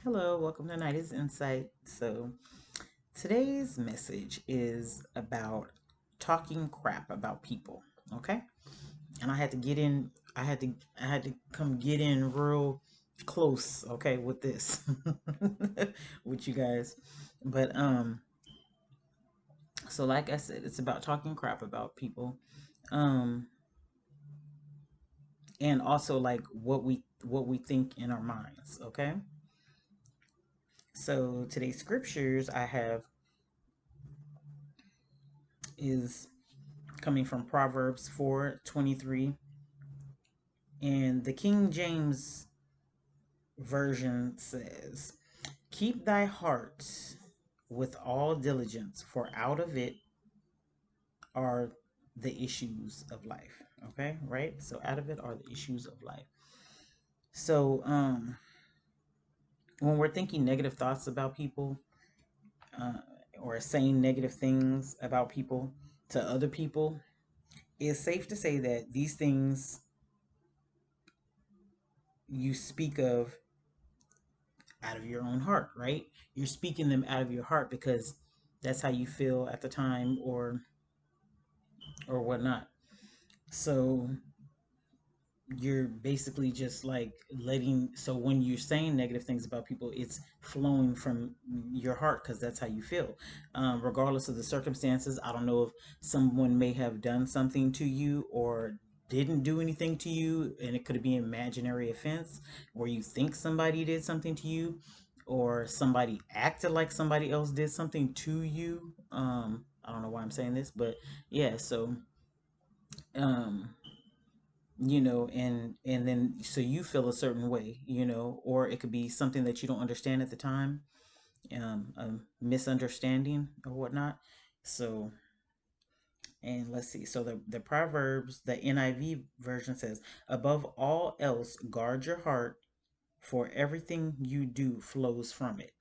Hello, welcome to Night is Insight. So, today's message is about talking crap about people, okay? And I had to get in I had to come get in real close, okay, with this with you guys. But so like I said, it's about talking crap about people. Um and also like what we think in our minds, okay? So today's scriptures I have is coming from Proverbs 4:23, and the King James version says, "Keep thy heart with all diligence, for out of it are the issues of life." Okay, right? So out of it are the issues of life. So when we're thinking negative thoughts about people, uh, or saying negative things about people to other people, it's safe to say that these things you speak of out of your own heart, right? You're speaking them out of your heart because that's how you feel at the time, or whatnot. So you're basically just like letting, so when you're saying negative things about people, it's flowing from your heart because that's how you feel, regardless of the circumstances. I don't know if someone may have done something to you or didn't do anything to you, and it could be an imaginary offense where you think somebody did something to you, or somebody acted like somebody else did something to you. I don't know why I'm saying this, but yeah. So um and then so you feel a certain way, or it could be something that you don't understand at the time, a misunderstanding or whatnot. So, and let's see, so the Proverbs, the NIV version says, "Above all else guard your heart, for everything you do flows from it."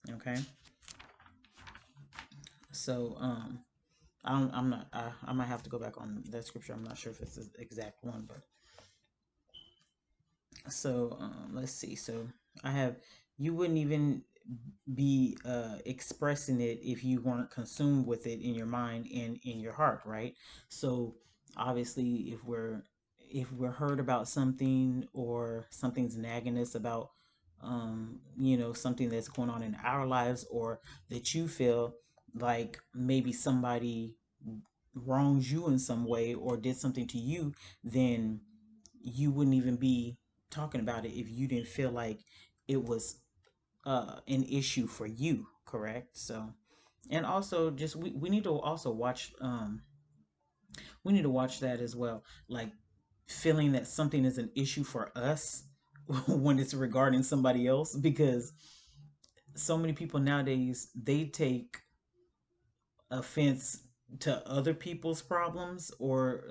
Okay. So I'm not I might have to go back on that scripture. I'm not sure if it's the exact one, but so let's see. So I have, you wouldn't even be expressing it if you weren't consumed with it in your mind and in your heart, right? So obviously, if we're hurt about something, or something's nagging us about something that's going on in our lives, or that you feel like maybe somebody wrongs you in some way or did something to you, then you wouldn't even be talking about it if you didn't feel like it was an issue for you, correct? So, and also just we need to also watch, we need to watch that as well, like feeling that something is an issue for us when it's regarding somebody else, because so many people nowadays, they take offense to other people's problems, or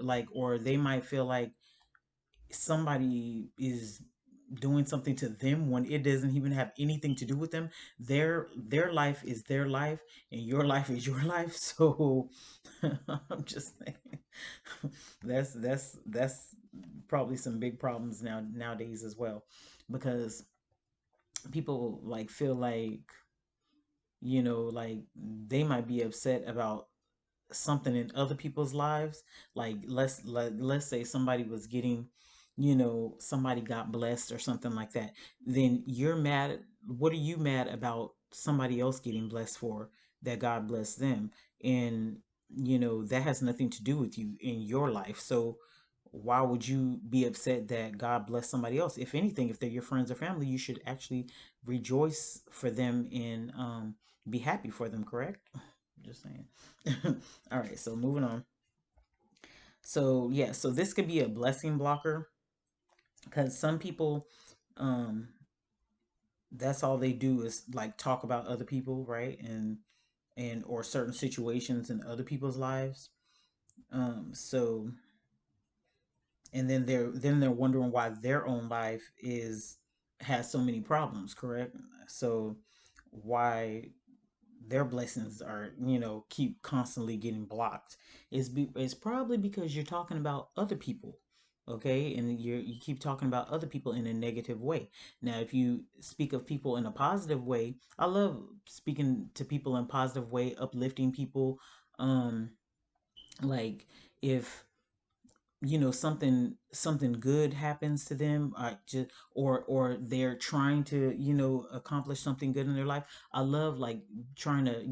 they might feel like somebody is doing something to them when it doesn't even have anything to do with them. Their life is their life, and your life is your life. So I'm just saying, that's probably some big problems nowadays as well, because people like feel like, like they might be upset about something in other people's lives. Like let's say somebody was getting, somebody got blessed or something like that. Then you're mad. What are you mad about somebody else getting blessed for, that God blessed them? And that has nothing to do with you in your life. So why would you be upset that God blessed somebody else? If anything, if they're your friends or family, you should actually rejoice for them and be happy for them, correct? Just saying. All right, so moving on. So yeah, so this could be a blessing blocker, because some people, um, that's all they do is like talk about other people, right? And or certain situations in other people's lives. So, and then they're wondering why their own life is has so many problems, correct? So why their blessings are, keep constantly getting blocked, is probably because you're talking about other people, okay, and you keep talking about other people in a negative way. Now if you speak of people in a positive way, I love speaking to people in a positive way, uplifting people. um like if something good happens to them, just or they're trying to accomplish something good in their life, I love like trying to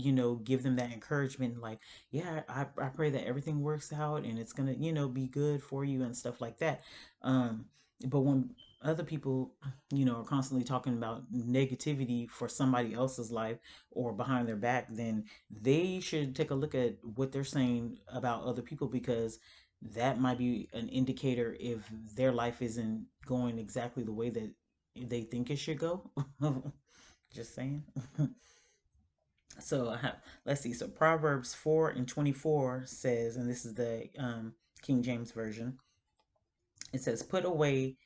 give them that encouragement, like, yeah, I pray that everything works out and it's gonna be good for you and stuff like that. um but when other people are constantly talking about negativity for somebody else's life or behind their back, then they should take a look at what they're saying about other people, because that might be an indicator if their life isn't going exactly the way that they think it should go. Just saying. So let's see. So Proverbs 4:24 says, and this is the King James version. It says, "Put away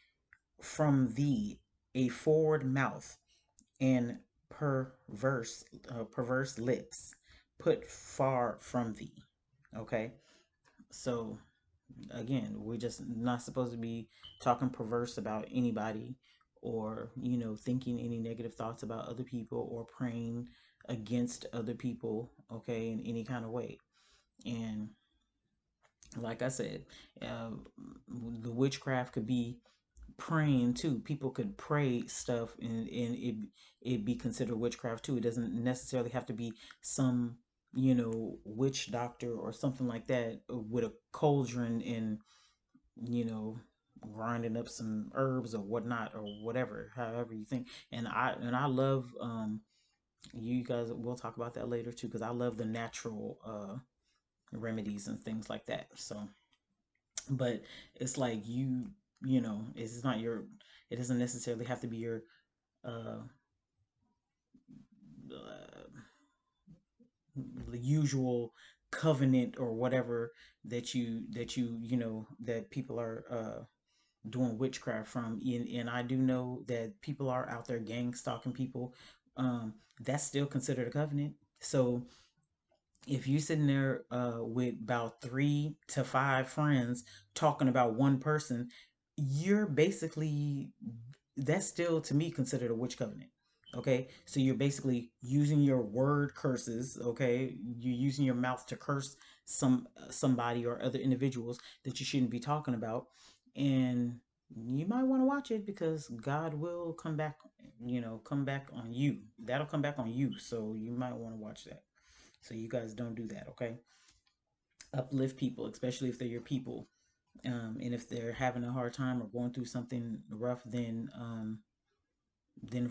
from thee a forward mouth and perverse lips. Put far from thee." Okay. So again, we're just not supposed to be talking perverse about anybody, or thinking any negative thoughts about other people, or praying against other people, okay, in any kind of way. And like I said, uh, the witchcraft could be praying too. People could pray stuff, and it be considered witchcraft too. It doesn't necessarily have to be some witch doctor or something like that with a cauldron and you know, grinding up some herbs or whatnot or whatever, however you think. And I love you guys. We'll talk about that later too, because I love the natural remedies and things like that. So, but it's like it's not your. It doesn't necessarily have to be your uh, uh the usual covenant or whatever that people are doing witchcraft from. And I do know that people are out there gang stalking people. That's still considered a covenant. So if you're sitting there with about 3 to 5 friends talking about one person, you're basically, that's still to me considered a witch covenant. Okay, so you're basically using your word curses. Okay, you're using your mouth to curse somebody or other individuals that you shouldn't be talking about, and you might want to watch it, because God will come back. Come back on you. That'll come back on you. So you might want to watch that. So you guys don't do that, okay? Uplift people, especially if they're your people. And if they're having a hard time or going through something rough, then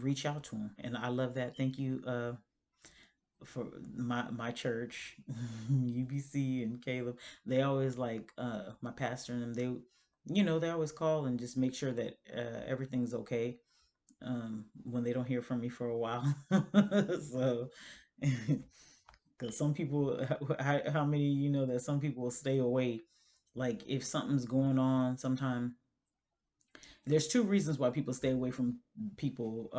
reach out to them. And I love that. Thank you for my church, UBC and Caleb. They always like my pastor and them. They always call and just make sure that everything's okay. When they don't hear from me for a while. So because some people, how many that some people will stay away, like if something's going on sometime. There's two reasons why people stay away from people,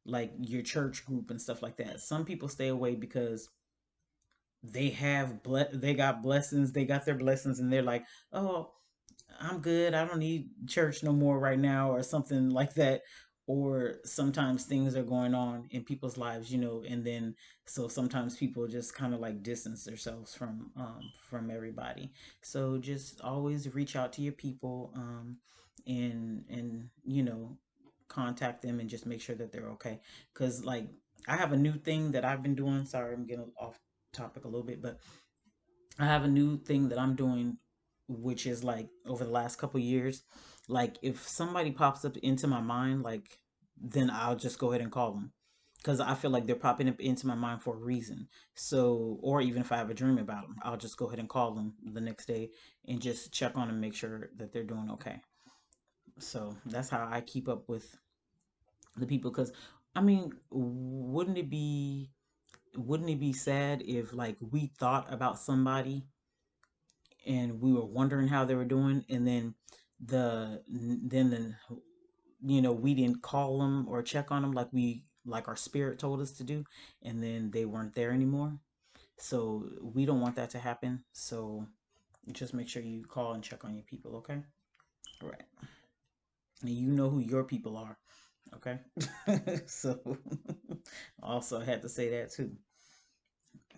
like your church group and stuff like that. Some people stay away because they got blessings, they got their blessings, and they're like, oh, I'm good. I don't need church no more right now, or something like that. Or sometimes things are going on in people's lives, and then so sometimes people just kind of like distance themselves from everybody. So just always reach out to your people, and contact them and just make sure that they're okay. Because like I have a new thing that I've been doing. Sorry, I'm getting off topic a little bit, but I have a new thing that I'm doing, which is like over the last couple years. Like if somebody pops up into my mind, like then I'll just go ahead and call them, because I feel like they're popping up into my mind for a reason. So, or even if I have a dream about them, I'll just go ahead and call them the next day and just check on them, make sure that they're doing okay. So that's how I keep up with the people. Because I mean, wouldn't it be sad if like we thought about somebody and we were wondering how they were doing, and then we didn't call them or check on them like our spirit told us to do, and then they weren't there anymore. So we don't want that to happen. So just make sure you call and check on your people, okay? Right. And you know who your people are. Okay. So also had to say that too.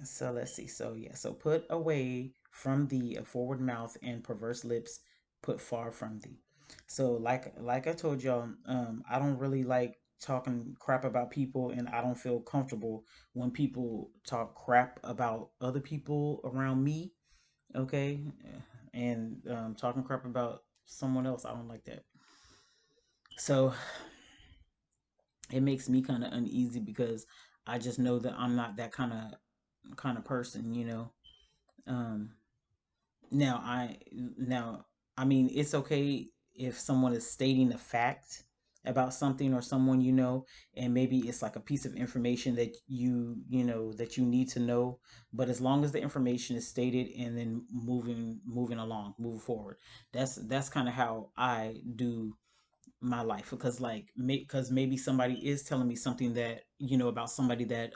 So let's see. So yeah, so put away from thee a forward mouth and perverse lips put far from thee. So like I told y'all, I don't really like talking crap about people, and I don't feel comfortable when people talk crap about other people around me. Okay. And talking crap about someone else, I don't like that. So it makes me kind of uneasy because I just know that I'm not that kind of person, you know. Um, Now, now I mean it's okay if someone is stating a fact about something or someone you know, and maybe it's like a piece of information that you know that you need to know, but as long as the information is stated and then moving along, moving forward. That's kind of how I do my life, because like because maybe somebody is telling me something that you know about somebody that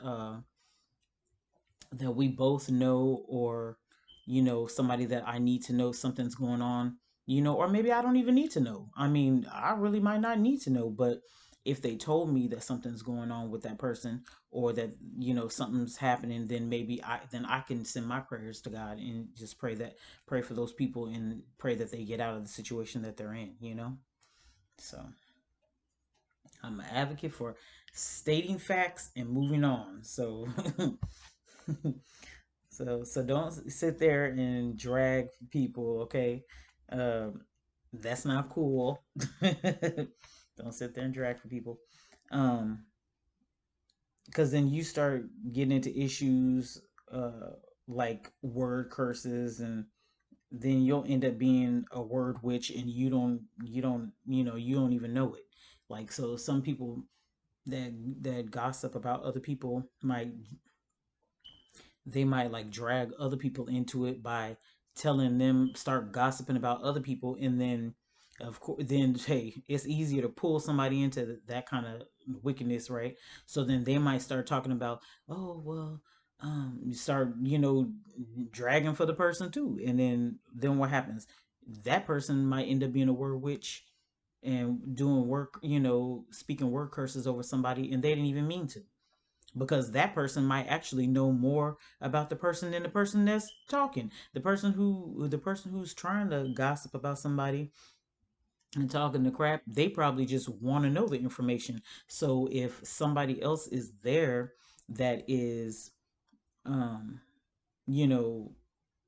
we both know, or you know somebody that I need to know something's going on, you know, or maybe I don't even need to know. I mean, I really might not need to know, but if they told me that something's going on with that person, or that you know something's happening, then maybe I can send my prayers to God and just pray for those people and pray that they get out of the situation that they're in, you know. So I'm an advocate for stating facts and moving on. So so don't sit there and drag people, okay? Um, that's not cool. Don't sit there and drag for people. Um, because then you start getting into issues like word curses, and then you'll end up being a word witch, and you don't even know it. Like, so some people that gossip about other people might, they might like drag other people into it by telling them, start gossiping about other people, and then of course then hey, it's easier to pull somebody into that kind of wickedness, right? So then they might start talking about, oh well, you start, you know, dragging for the person too, and then what happens? That person might end up being a word witch and doing work, you know, speaking word curses over somebody, and they didn't even mean to, because that person might actually know more about the person than the person that's talking. The person who's trying to gossip about somebody and talking the crap, they probably just want to know the information. So if somebody else is there that is um you know,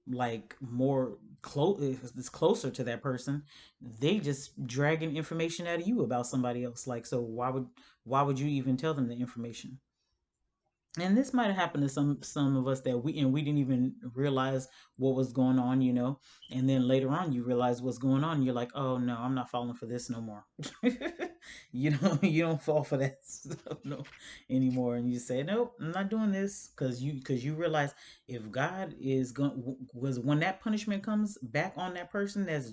like more close, is closer to that person, they just dragging information out of you about somebody else. Like, so why would you even tell them the information? And this might have happened to some of us that we didn't even realize what was going on, you know. And then later on you realize what's going on, and you're like, oh no, I'm not falling for this no more. You don't fall for that stuff no anymore, and you say, nope, I'm not doing this, because you realize if God is going, was when that punishment comes back on that person that's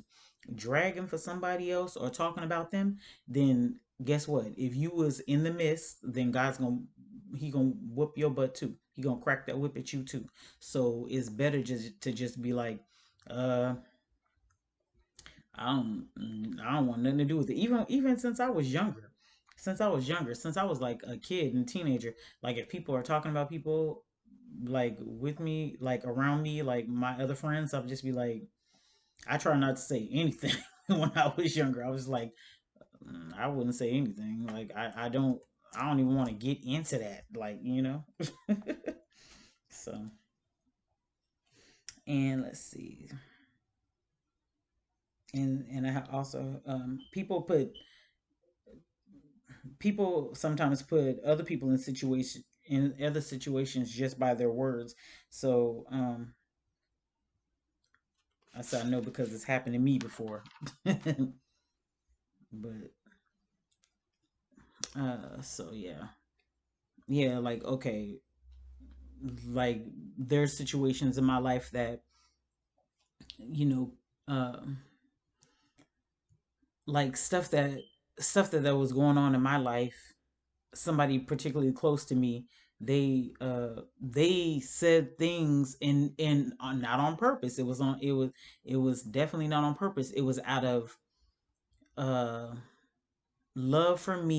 dragging for somebody else or talking about them, then guess what? If you was in the midst, then he gonna whoop your butt too. He gonna crack that whip at you too. So it's better just be like, uh, I don't want nothing to do with it. Even since I was like a kid and teenager, like if people are talking about people like with me, like around me, like my other friends, I'll just be like, I try not to say anything. When I was younger, I was like, I wouldn't say anything. Like I don't even want to get into that. Like, you know. So, and let's see. And I also people sometimes put other people in other situations just by their words. So I said I know because it's happened to me before. But so yeah. Yeah, like okay, like there's situations in my life that you know like stuff that was going on in my life, somebody particularly close to me, they said things and not on purpose. It was definitely not on purpose. It was out of uh love for me